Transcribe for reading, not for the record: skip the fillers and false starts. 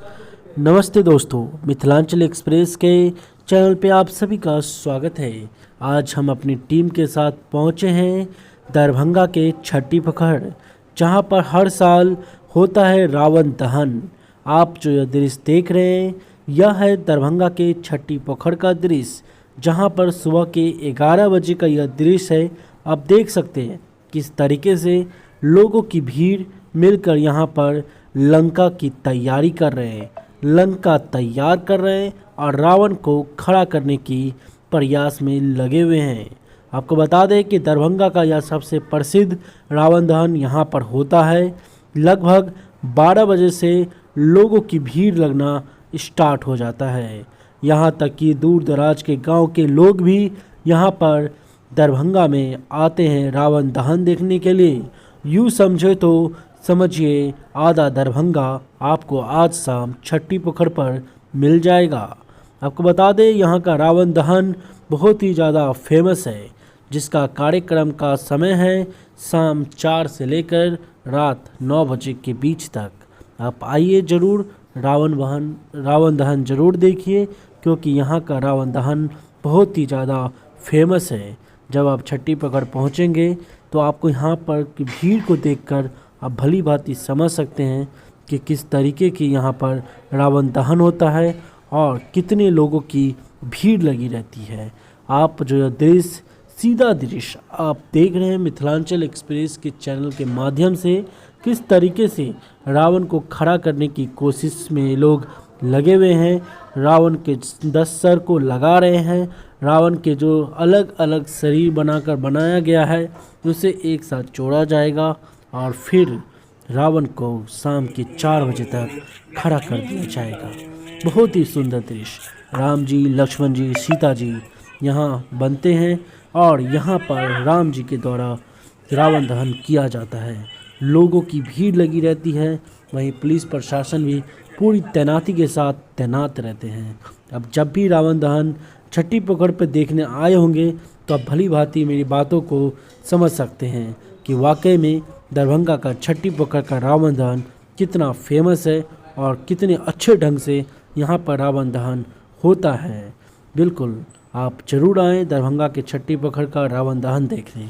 नमस्ते दोस्तों, मिथिलांचल एक्सप्रेस के चैनल पे आप सभी का स्वागत है। आज हम अपनी टीम के साथ पहुंचे हैं दरभंगा के छठी पोखर, जहां पर हर साल होता है रावण दहन। आप जो यह दृश्य देख रहे हैं, यह है दरभंगा के छठी पोखर का दृश्य, जहां पर सुबह के 11 बजे का यह दृश्य है। आप देख सकते हैं किस तरीके से लोगों की भीड़ मिलकर यहाँ पर लंका की तैयारी कर रहे हैं, लंका तैयार कर रहे हैं और रावण को खड़ा करने की प्रयास में लगे हुए हैं। आपको बता दें कि दरभंगा का यह सबसे प्रसिद्ध रावण दहन यहाँ पर होता है। लगभग 12 बजे से लोगों की भीड़ लगना स्टार्ट हो जाता है। यहाँ तक कि दूर दराज के गांव के लोग भी यहाँ पर दरभंगा में आते हैं रावण दहन देखने के लिए। यूँ समझे तो समझिए आधा दरभंगा आपको आज शाम छठी पोखर पर मिल जाएगा। आपको बता दें यहाँ का रावण दहन बहुत ही ज़्यादा फेमस है, जिसका कार्यक्रम का समय है शाम 4 से लेकर रात 9 बजे के बीच तक। आप आइए ज़रूर रावण दहन ज़रूर देखिए, क्योंकि यहाँ का रावण दहन बहुत ही ज़्यादा फेमस है। जब आप छठी पोखर पहुँचेंगे तो आपको यहाँ पर की भीड़ को देखकर आप भली भांति समझ सकते हैं कि किस तरीके की यहाँ पर रावण दहन होता है और कितने लोगों की भीड़ लगी रहती है। आप जो यह दृश्य सीधा दृश्य आप देख रहे हैं मिथिलांचल एक्सप्रेस के चैनल के माध्यम से, किस तरीके से रावण को खड़ा करने की कोशिश में लोग लगे हुए हैं। रावण के 10 सर को लगा रहे हैं। रावण के जो अलग अलग शरीर बनाकर बनाया गया है, उसे एक साथ जोड़ा जाएगा और फिर रावण को शाम के 4 बजे तक खड़ा कर दिया जाएगा। बहुत ही सुंदर दृश्य। राम जी, लक्ष्मण जी, सीता जी यहाँ बनते हैं और यहाँ पर राम जी के द्वारा रावण दहन किया जाता है। लोगों की भीड़ लगी रहती है, वहीं पुलिस प्रशासन भी पूरी तैनाती के साथ तैनात रहते हैं। अब जब भी रावण दहन छठी पोखर पर देखने आए होंगे तो आप भली भांति मेरी बातों को समझ सकते हैं कि वाकई में दरभंगा का छठी पोखर का रावण दहन कितना फेमस है और कितने अच्छे ढंग से यहाँ पर रावण दहन होता है। बिल्कुल आप जरूर आएँ दरभंगा के छठी पोखर का रावण दहन देखने।